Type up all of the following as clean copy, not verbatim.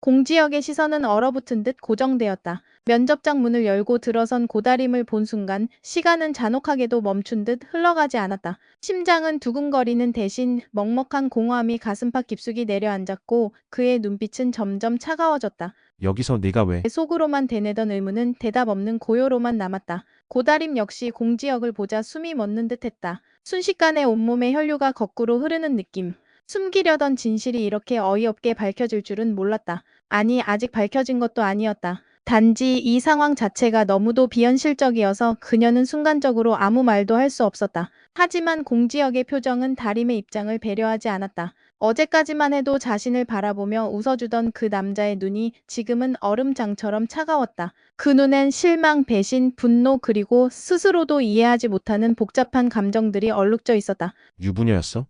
공지혁의 시선은 얼어붙은 듯 고정되었다. 면접장 문을 열고 들어선 고다림을 본 순간 시간은 잔혹하게도 멈춘 듯 흘러가지 않았다. 심장은 두근거리는 대신 먹먹한 공허함이 가슴팍 깊숙이 내려앉았고 그의 눈빛은 점점 차가워졌다. 여기서 네가 왜? 속으로만 되뇌던 의문은 대답 없는 고요로만 남았다. 고다림 역시 공지혁을 보자 숨이 멎는 듯했다. 순식간에 온몸에 혈류가 거꾸로 흐르는 느낌. 숨기려던 진실이 이렇게 어이없게 밝혀질 줄은 몰랐다. 아니, 아직 밝혀진 것도 아니었다. 단지 이 상황 자체가 너무도 비현실적이어서 그녀는 순간적으로 아무 말도 할 수 없었다. 하지만 공지혁의 표정은 다림의 입장을 배려하지 않았다. 어제까지만 해도 자신을 바라보며 웃어주던 그 남자의 눈이 지금은 얼음장처럼 차가웠다. 그 눈엔 실망, 배신, 분노 그리고 스스로도 이해하지 못하는 복잡한 감정들이 얼룩져 있었다. 유부녀였어?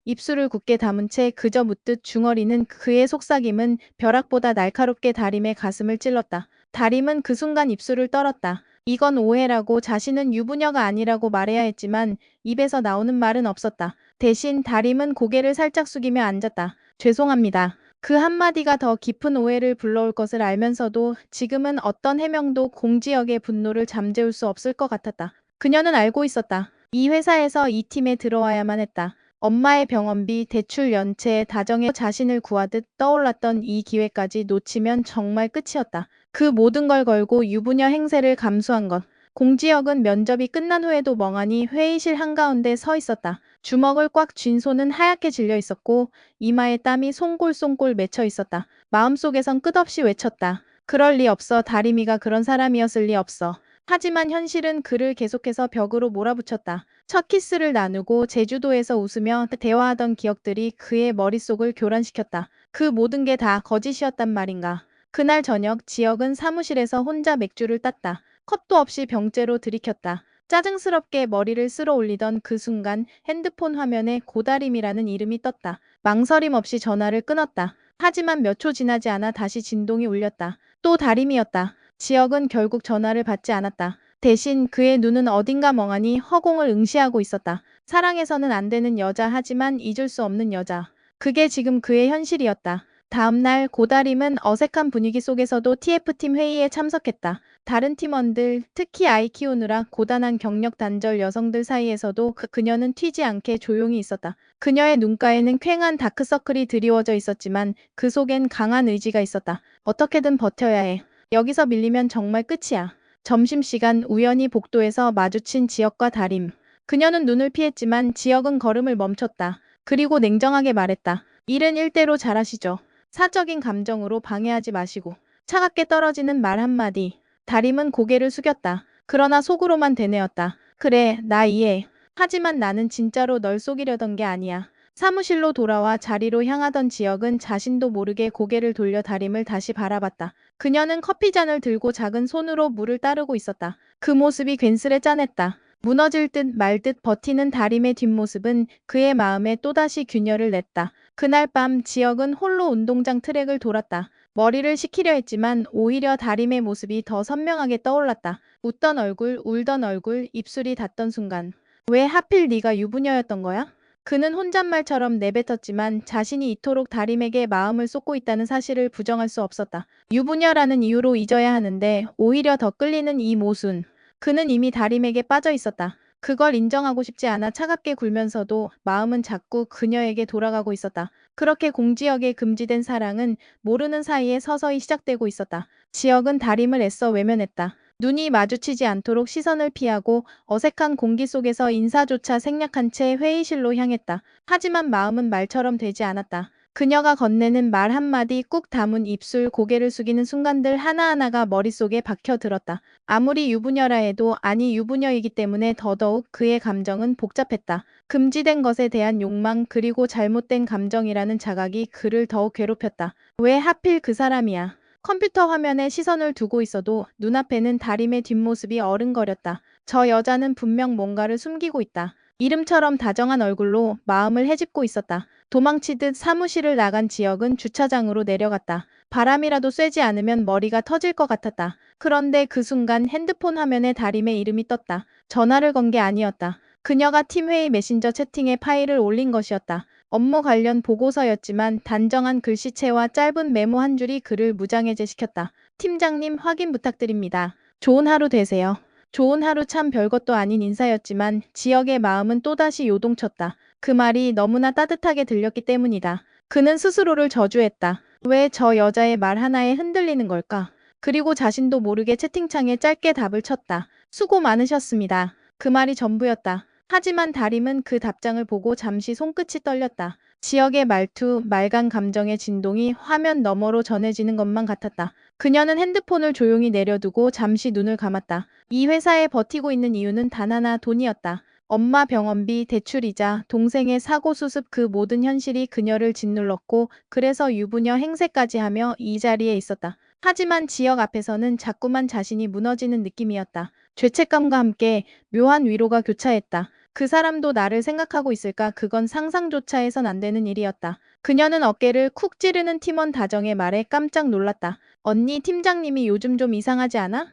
입술을 굳게 다문 채 그저 묻듯 중얼이는 그의 속삭임은 벼락보다 날카롭게 다림의 가슴을 찔렀다. 다림은 그 순간 입술을 떨었다. 이건 오해라고 자신은 유부녀가 아니라고 말해야 했지만 입에서 나오는 말은 없었다. 대신 다림은 고개를 살짝 숙이며 앉았다. 죄송합니다. 그 한마디가 더 깊은 오해를 불러올 것을 알면서도 지금은 어떤 해명도 공지혁의 분노를 잠재울 수 없을 것 같았다. 그녀는 알고 있었다. 이 회사에서 이 팀에 들어와야만 했다. 엄마의 병원비, 대출 연체, 다정의 자신을 구하듯 떠올랐던 이 기회까지 놓치면 정말 끝이었다. 그 모든 걸 걸고 유부녀 행세를 감수한 것. 공지혁은 면접이 끝난 후에도 멍하니 회의실 한가운데 서 있었다. 주먹을 꽉 쥔 손은 하얗게 질려 있었고 이마에 땀이 송골송골 맺혀 있었다. 마음속에선 끝없이 외쳤다. 그럴 리 없어. 다리미가 그런 사람이었을 리 없어. 하지만 현실은 그를 계속해서 벽으로 몰아붙였다. 첫 키스를 나누고 제주도에서 웃으며 대화하던 기억들이 그의 머릿속을 교란시켰다. 그 모든 게 다 거짓이었단 말인가. 그날 저녁 지혁은 사무실에서 혼자 맥주를 땄다. 컵도 없이 병째로 들이켰다. 짜증스럽게 머리를 쓸어 올리던 그 순간 핸드폰 화면에 고다림이라는 이름이 떴다. 망설임 없이 전화를 끊었다. 하지만 몇 초 지나지 않아 다시 진동이 울렸다. 또 다림이었다. 지혁은 결국 전화를 받지 않았다. 대신 그의 눈은 어딘가 멍하니 허공을 응시하고 있었다. 사랑해서는 안 되는 여자 하지만 잊을 수 없는 여자. 그게 지금 그의 현실이었다. 다음날 고다림은 어색한 분위기 속에서도 TF팀 회의에 참석했다. 다른 팀원들, 특히 아이 키우느라 고단한 경력 단절 여성들 사이에서도 그녀는 튀지 않게 조용히 있었다. 그녀의 눈가에는 퀭한 다크서클이 드리워져 있었지만 그 속엔 강한 의지가 있었다. 어떻게든 버텨야 해. 여기서 밀리면 정말 끝이야. 점심시간 우연히 복도에서 마주친 지혁과 다림. 그녀는 눈을 피했지만 지혁은 걸음을 멈췄다. 그리고 냉정하게 말했다. 일은 일대로 잘하시죠. 사적인 감정으로 방해하지 마시고. 차갑게 떨어지는 말 한마디. 다림은 고개를 숙였다. 그러나 속으로만 되뇌었다. 그래, 나 이해해. 하지만 나는 진짜로 널 속이려던 게 아니야. 사무실로 돌아와 자리로 향하던 지혁은 자신도 모르게 고개를 돌려 다림을 다시 바라봤다. 그녀는 커피잔을 들고 작은 손으로 물을 따르고 있었다. 그 모습이 괜스레 짠했다. 무너질 듯 말 듯 버티는 다림의 뒷모습은 그의 마음에 또다시 균열을 냈다. 그날 밤 지혁은 홀로 운동장 트랙을 돌았다. 머리를 식히려 했지만 오히려 다림의 모습이 더 선명하게 떠올랐다. 웃던 얼굴, 울던 얼굴, 입술이 닿던 순간. 왜 하필 네가 유부녀였던 거야? 그는 혼잣말처럼 내뱉었지만 자신이 이토록 다림에게 마음을 쏟고 있다는 사실을 부정할 수 없었다. 유부녀라는 이유로 잊어야 하는데 오히려 더 끌리는 이 모순. 그는 이미 다림에게 빠져 있었다. 그걸 인정하고 싶지 않아 차갑게 굴면서도 마음은 자꾸 그녀에게 돌아가고 있었다. 그렇게 공지혁의 금지된 사랑은 모르는 사이에 서서히 시작되고 있었다. 지혁은 다림을 애써 외면했다. 눈이 마주치지 않도록 시선을 피하고 어색한 공기 속에서 인사조차 생략한 채 회의실로 향했다. 하지만 마음은 말처럼 되지 않았다. 그녀가 건네는 말 한마디 꾹 담은 입술 고개를 숙이는 순간들 하나하나가 머릿속에 박혀들었다. 아무리 유부녀라 해도 아니 유부녀이기 때문에 더더욱 그의 감정은 복잡했다. 금지된 것에 대한 욕망 그리고 잘못된 감정이라는 자각이 그를 더욱 괴롭혔다. 왜 하필 그 사람이야? 컴퓨터 화면에 시선을 두고 있어도 눈앞에는 다림의 뒷모습이 어른거렸다. 저 여자는 분명 뭔가를 숨기고 있다. 이름처럼 다정한 얼굴로 마음을 헤집고 있었다. 도망치듯 사무실을 나간 지혁은 주차장으로 내려갔다. 바람이라도 쐬지 않으면 머리가 터질 것 같았다. 그런데 그 순간 핸드폰 화면에 다림의 이름이 떴다. 전화를 건 게 아니었다. 그녀가 팀회의 메신저 채팅에 파일을 올린 것이었다. 업무 관련 보고서였지만 단정한 글씨체와 짧은 메모 한 줄이 그를 무장해제시켰다. 팀장님 확인 부탁드립니다. 좋은 하루 되세요. 좋은 하루 참 별것도 아닌 인사였지만 지역의 마음은 또다시 요동쳤다. 그 말이 너무나 따뜻하게 들렸기 때문이다. 그는 스스로를 저주했다. 왜 저 여자의 말 하나에 흔들리는 걸까? 그리고 자신도 모르게 채팅창에 짧게 답을 쳤다. 수고 많으셨습니다. 그 말이 전부였다. 하지만 다림은 그 답장을 보고 잠시 손끝이 떨렸다. 지역의 말투, 맑은 감정의 진동이 화면 너머로 전해지는 것만 같았다. 그녀는 핸드폰을 조용히 내려두고 잠시 눈을 감았다. 이 회사에 버티고 있는 이유는 단 하나, 돈이었다. 엄마 병원비, 대출이자, 동생의 사고 수습 그 모든 현실이 그녀를 짓눌렀고 그래서 유부녀 행세까지 하며 이 자리에 있었다. 하지만 지역 앞에서는 자꾸만 자신이 무너지는 느낌이었다. 죄책감과 함께 묘한 위로가 교차했다. 그 사람도 나를 생각하고 있을까? 그건 상상조차 해선 안 되는 일이었다. 그녀는 어깨를 쿡 찌르는 팀원 다정의 말에 깜짝 놀랐다. 언니, 팀장님이 요즘 좀 이상하지 않아?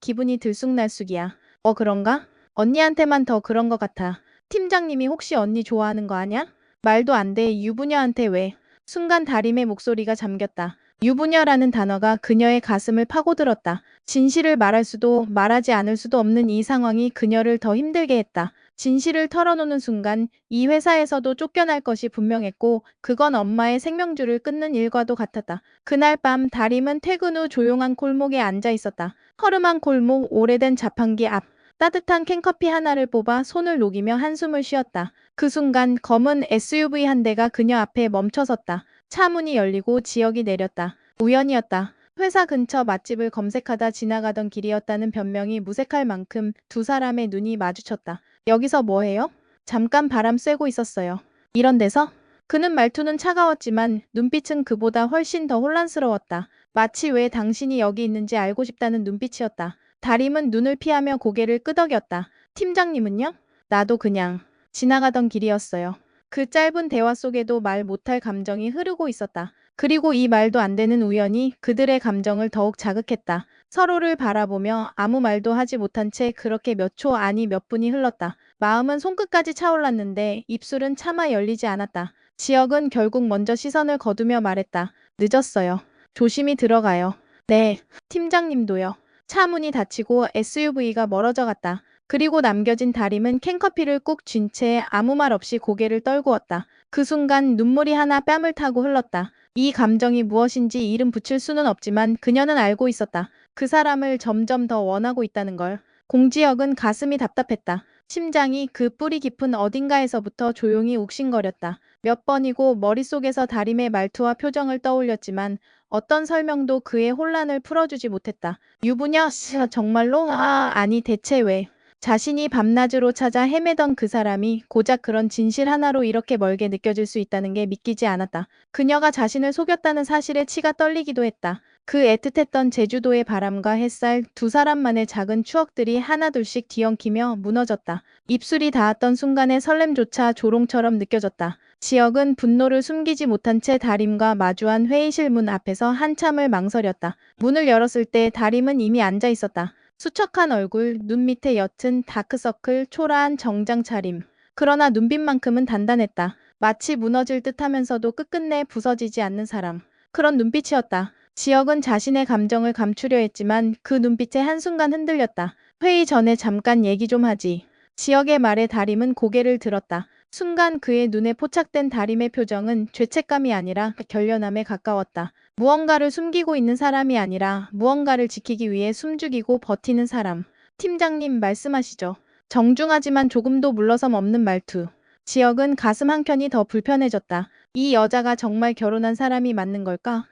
기분이 들쑥날쑥이야. 그런가? 언니한테만 더 그런 것 같아. 팀장님이 혹시 언니 좋아하는 거 아냐? 말도 안 돼. 유부녀한테 왜? 순간 다림의 목소리가 잠겼다. 유부녀라는 단어가 그녀의 가슴을 파고들었다. 진실을 말할 수도 말하지 않을 수도 없는 이 상황이 그녀를 더 힘들게 했다. 진실을 털어놓는 순간 이 회사에서도 쫓겨날 것이 분명했고 그건 엄마의 생명줄을 끊는 일과도 같았다. 그날 밤 다림은 퇴근 후 조용한 골목에 앉아 있었다. 허름한 골목, 오래된 자판기 앞. 따뜻한 캔커피 하나를 뽑아 손을 녹이며 한숨을 쉬었다. 그 순간 검은 SUV 한 대가 그녀 앞에 멈춰섰다. 차 문이 열리고 지역이 내렸다. 우연이었다. 회사 근처 맛집을 검색하다 지나가던 길이었다는 변명이 무색할 만큼 두 사람의 눈이 마주쳤다. 여기서 뭐 해요? 잠깐 바람 쐬고 있었어요. 이런 데서? 그는 말투는 차가웠지만 눈빛은 그보다 훨씬 더 혼란스러웠다. 마치 왜 당신이 여기 있는지 알고 싶다는 눈빛이었다. 다림은 눈을 피하며 고개를 끄덕였다. 팀장님은요? 나도 그냥 지나가던 길이었어요. 그 짧은 대화 속에도 말 못할 감정이 흐르고 있었다. 그리고 이 말도 안 되는 우연이 그들의 감정을 더욱 자극했다. 서로를 바라보며 아무 말도 하지 못한 채 그렇게 몇 초 아니 몇 분이 흘렀다. 마음은 손끝까지 차올랐는데 입술은 차마 열리지 않았다. 지역은 결국 먼저 시선을 거두며 말했다. 늦었어요. 조심히 들어가요. 네, 팀장님도요. 차 문이 닫히고 SUV가 멀어져 갔다. 그리고 남겨진 다림은 캔커피를 꾹 쥔 채 아무 말 없이 고개를 떨구었다. 그 순간 눈물이 하나 뺨을 타고 흘렀다. 이 감정이 무엇인지 이름 붙일 수는 없지만 그녀는 알고 있었다. 그 사람을 점점 더 원하고 있다는 걸. 공지혁은 가슴이 답답했다. 심장이 그 뿌리 깊은 어딘가에서부터 조용히 욱신거렸다. 몇 번이고 머릿속에서 다림의 말투와 표정을 떠올렸지만 어떤 설명도 그의 혼란을 풀어주지 못했다. 유부녀, 정말로? 아니 대체 왜? 자신이 밤낮으로 찾아 헤매던 그 사람이 고작 그런 진실 하나로 이렇게 멀게 느껴질 수 있다는 게 믿기지 않았다. 그녀가 자신을 속였다는 사실에 치가 떨리기도 했다. 그 애틋했던 제주도의 바람과 햇살, 두 사람만의 작은 추억들이 하나둘씩 뒤엉키며 무너졌다. 입술이 닿았던 순간의 설렘조차 조롱처럼 느껴졌다. 지역은 분노를 숨기지 못한 채 다림과 마주한 회의실 문 앞에서 한참을 망설였다. 문을 열었을 때 다림은 이미 앉아 있었다. 수척한 얼굴, 눈 밑에 옅은 다크서클, 초라한 정장 차림. 그러나 눈빛만큼은 단단했다. 마치 무너질 듯 하면서도 끝끝내 부서지지 않는 사람. 그런 눈빛이었다. 지역은 자신의 감정을 감추려 했지만 그 눈빛에 한순간 흔들렸다. 회의 전에 잠깐 얘기 좀 하지. 지역의 말에 다림은 고개를 들었다. 순간 그의 눈에 포착된 다림의 표정은 죄책감이 아니라 결련함에 가까웠다. 무언가를 숨기고 있는 사람이 아니라 무언가를 지키기 위해 숨죽이고 버티는 사람. 팀장님 말씀하시죠. 정중하지만 조금도 물러섬 없는 말투. 지역은 가슴 한켠이 더 불편해졌다. 이 여자가 정말 결혼한 사람이 맞는 걸까?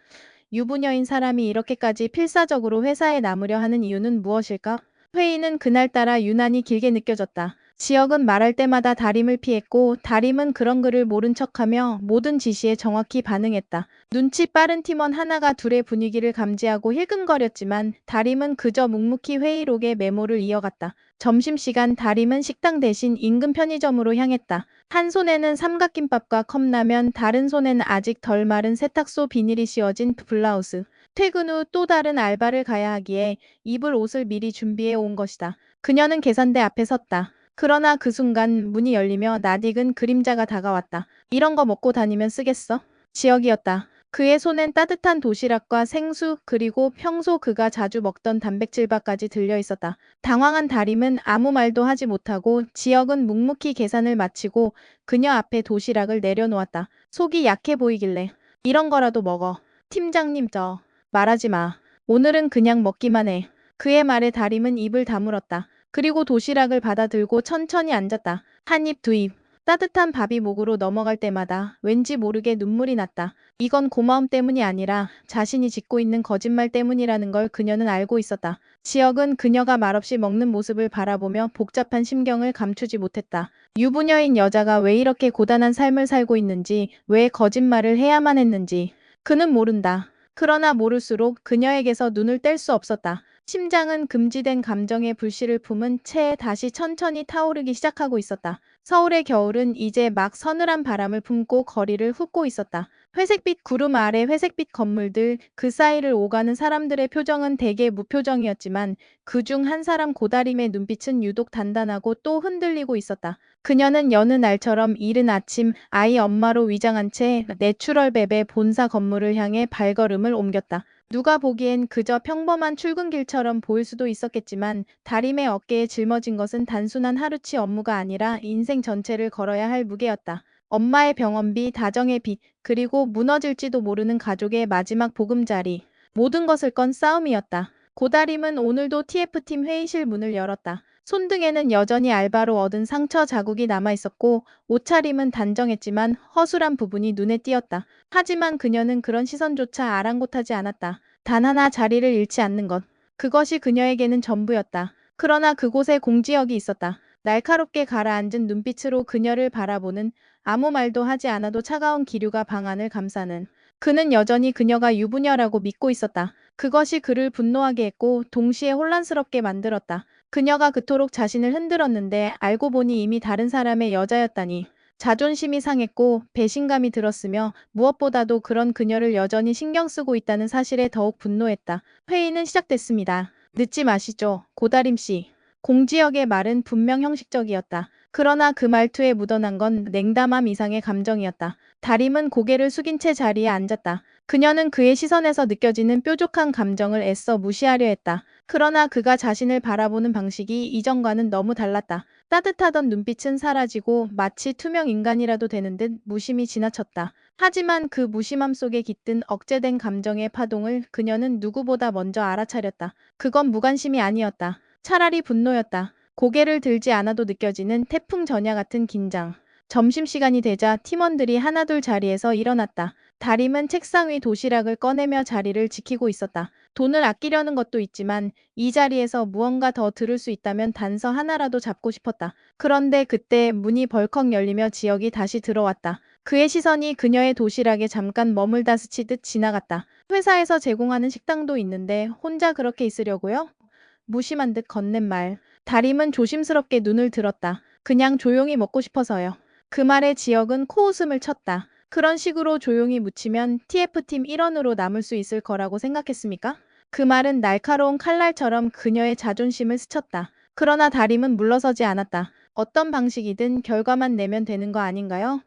유부녀인 사람이 이렇게까지 필사적으로 회사에 남으려 하는 이유는 무엇일까? 회의는 그날따라 유난히 길게 느껴졌다. 지역은 말할 때마다 다림을 피했고 다림은 그런 글을 모른 척하며 모든 지시에 정확히 반응했다. 눈치 빠른 팀원 하나가 둘의 분위기를 감지하고 힐끔거렸지만 다림은 그저 묵묵히 회의록에 메모를 이어갔다. 점심시간 다림은 식당 대신 인근 편의점으로 향했다. 한 손에는 삼각김밥과 컵라면, 다른 손에는 아직 덜 마른 세탁소 비닐이 씌워진 블라우스. 퇴근 후 또 다른 알바를 가야 하기에 입을 옷을 미리 준비해 온 것이다. 그녀는 계산대 앞에 섰다. 그러나 그 순간 문이 열리며 낯익은 그림자가 다가왔다. 이런 거 먹고 다니면 쓰겠어? 지역이었다. 그의 손엔 따뜻한 도시락과 생수 그리고 평소 그가 자주 먹던 단백질밥까지 들려 있었다. 당황한 다림은 아무 말도 하지 못하고 지역은 묵묵히 계산을 마치고 그녀 앞에 도시락을 내려놓았다. 속이 약해 보이길래 이런 거라도 먹어. 팀장님 말하지 마. 오늘은 그냥 먹기만 해. 그의 말에 다림은 입을 다물었다. 그리고 도시락을 받아들고 천천히 앉았다. 한 입, 두 입. 따뜻한 밥이 목으로 넘어갈 때마다 왠지 모르게 눈물이 났다. 이건 고마움 때문이 아니라 자신이 짓고 있는 거짓말 때문이라는 걸 그녀는 알고 있었다. 지역은 그녀가 말없이 먹는 모습을 바라보며 복잡한 심경을 감추지 못했다. 유부녀인 여자가 왜 이렇게 고단한 삶을 살고 있는지, 왜 거짓말을 해야만 했는지 그는 모른다. 그러나 모를수록 그녀에게서 눈을 뗄 수 없었다. 심장은 금지된 감정의 불씨를 품은 채 다시 천천히 타오르기 시작하고 있었다. 서울의 겨울은 이제 막 서늘한 바람을 품고 거리를 훑고 있었다. 회색빛 구름 아래 회색빛 건물들, 그 사이를 오가는 사람들의 표정은 대개 무표정이었지만 그중 한 사람 고다림의 눈빛은 유독 단단하고 또 흔들리고 있었다. 그녀는 여느 날처럼 이른 아침 아이 엄마로 위장한 채 내추럴베베 본사 건물을 향해 발걸음을 옮겼다. 누가 보기엔 그저 평범한 출근길처럼 보일 수도 있었겠지만 다림의 어깨에 짊어진 것은 단순한 하루치 업무가 아니라 인생 전체를 걸어야 할 무게였다. 엄마의 병원비, 다정의 빚, 그리고 무너질지도 모르는 가족의 마지막 보금자리. 모든 것을 건 싸움이었다. 고다림은 오늘도 TF팀 회의실 문을 열었다. 손등에는 여전히 알바로 얻은 상처 자국이 남아있었고 옷차림은 단정했지만 허술한 부분이 눈에 띄었다. 하지만 그녀는 그런 시선조차 아랑곳하지 않았다. 단 하나 자리를 잃지 않는 것. 그것이 그녀에게는 전부였다. 그러나 그곳에 공지역이 있었다. 날카롭게 가라앉은 눈빛으로 그녀를 바라보는, 아무 말도 하지 않아도 차가운 기류가 방안을 감싸는. 그는 여전히 그녀가 유부녀라고 믿고 있었다. 그것이 그를 분노하게 했고 동시에 혼란스럽게 만들었다. 그녀가 그토록 자신을 흔들었는데 알고 보니 이미 다른 사람의 여자였다니. 자존심이 상했고 배신감이 들었으며 무엇보다도 그런 그녀를 여전히 신경 쓰고 있다는 사실에 더욱 분노했다. 회의는 시작됐습니다. 늦지 마시죠, 고다림 씨. 공지역의 말은 분명 형식적이었다. 그러나 그 말투에 묻어난 건 냉담함 이상의 감정이었다. 다림은 고개를 숙인 채 자리에 앉았다. 그녀는 그의 시선에서 느껴지는 뾰족한 감정을 애써 무시하려 했다. 그러나 그가 자신을 바라보는 방식이 이전과는 너무 달랐다. 따뜻하던 눈빛은 사라지고 마치 투명 인간이라도 되는 듯 무심히 지나쳤다. 하지만 그 무심함 속에 깃든 억제된 감정의 파동을 그녀는 누구보다 먼저 알아차렸다. 그건 무관심이 아니었다. 차라리 분노였다. 고개를 들지 않아도 느껴지는 태풍 전야 같은 긴장. 점심시간이 되자 팀원들이 하나둘 자리에서 일어났다. 다림은 책상 위 도시락을 꺼내며 자리를 지키고 있었다. 돈을 아끼려는 것도 있지만 이 자리에서 무언가 더 들을 수 있다면 단서 하나라도 잡고 싶었다. 그런데 그때 문이 벌컥 열리며 지역이 다시 들어왔다. 그의 시선이 그녀의 도시락에 잠깐 머물다 스치듯 지나갔다. 회사에서 제공하는 식당도 있는데 혼자 그렇게 있으려고요? 무심한 듯 건넨 말. 다림은 조심스럽게 눈을 들었다. 그냥 조용히 먹고 싶어서요. 그 말에 지역은 코웃음을 쳤다. 그런 식으로 조용히 묻히면 TF팀 일원으로 남을 수 있을 거라고 생각했습니까? 그 말은 날카로운 칼날처럼 그녀의 자존심을 스쳤다. 그러나 다림은 물러서지 않았다. 어떤 방식이든 결과만 내면 되는 거 아닌가요?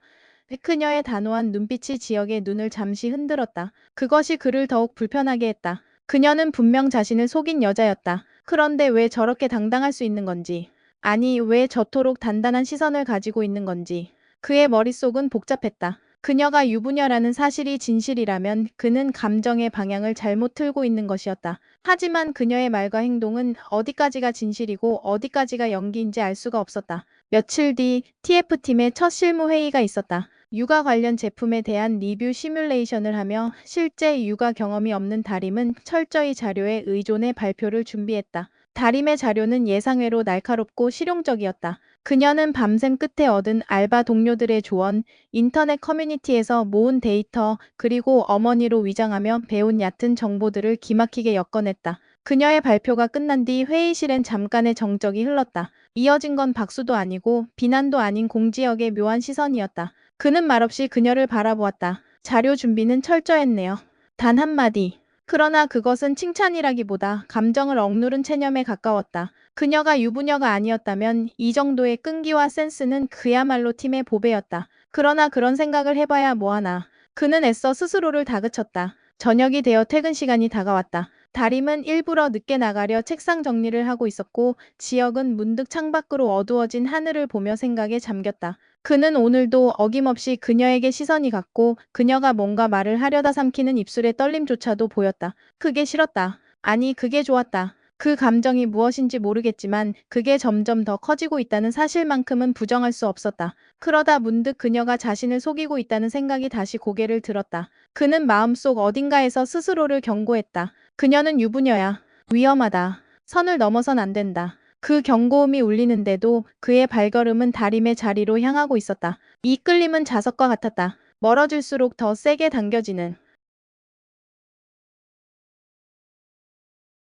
그녀의 단호한 눈빛이 지역의 눈을 잠시 흔들었다. 그것이 그를 더욱 불편하게 했다. 그녀는 분명 자신을 속인 여자였다. 그런데 왜 저렇게 당당할 수 있는 건지. 아니, 왜 저토록 단단한 시선을 가지고 있는 건지. 그의 머릿속은 복잡했다. 그녀가 유부녀라는 사실이 진실이라면 그는 감정의 방향을 잘못 틀고 있는 것이었다. 하지만 그녀의 말과 행동은 어디까지가 진실이고 어디까지가 연기인지 알 수가 없었다. 며칠 뒤 TF팀의 첫 실무 회의가 있었다. 육아 관련 제품에 대한 리뷰 시뮬레이션을 하며 실제 육아 경험이 없는 다림은 철저히 자료에 의존해 발표를 준비했다. 다림의 자료는 예상외로 날카롭고 실용적이었다. 그녀는 밤샘 끝에 얻은 알바 동료들의 조언, 인터넷 커뮤니티에서 모은 데이터, 그리고 어머니로 위장하며 배운 얕은 정보들을 기막히게 엮어냈다. 그녀의 발표가 끝난 뒤 회의실엔 잠깐의 정적이 흘렀다. 이어진 건 박수도 아니고 비난도 아닌 공지역의 묘한 시선이었다. 그는 말없이 그녀를 바라보았다. 자료 준비는 철저했네요. 단 한마디. 그러나 그것은 칭찬이라기보다 감정을 억누른 체념에 가까웠다. 그녀가 유부녀가 아니었다면 이 정도의 끈기와 센스는 그야말로 팀의 보배였다. 그러나 그런 생각을 해봐야 뭐하나. 그는 애써 스스로를 다그쳤다. 저녁이 되어 퇴근 시간이 다가왔다. 다림은 일부러 늦게 나가려 책상 정리를 하고 있었고 지혁은 문득 창밖으로 어두워진 하늘을 보며 생각에 잠겼다. 그는 오늘도 어김없이 그녀에게 시선이 갔고 그녀가 뭔가 말을 하려다 삼키는 입술의 떨림조차도 보였다. 그게 싫었다. 아니, 그게 좋았다. 그 감정이 무엇인지 모르겠지만 그게 점점 더 커지고 있다는 사실만큼은 부정할 수 없었다. 그러다 문득 그녀가 자신을 속이고 있다는 생각이 다시 고개를 들었다. 그는 마음속 어딘가에서 스스로를 경고했다. 그녀는 유부녀야. 위험하다. 선을 넘어선 안 된다. 그 경고음이 울리는데도 그의 발걸음은 다림의 자리로 향하고 있었다. 이 끌림은 자석과 같았다. 멀어질수록 더 세게 당겨지는.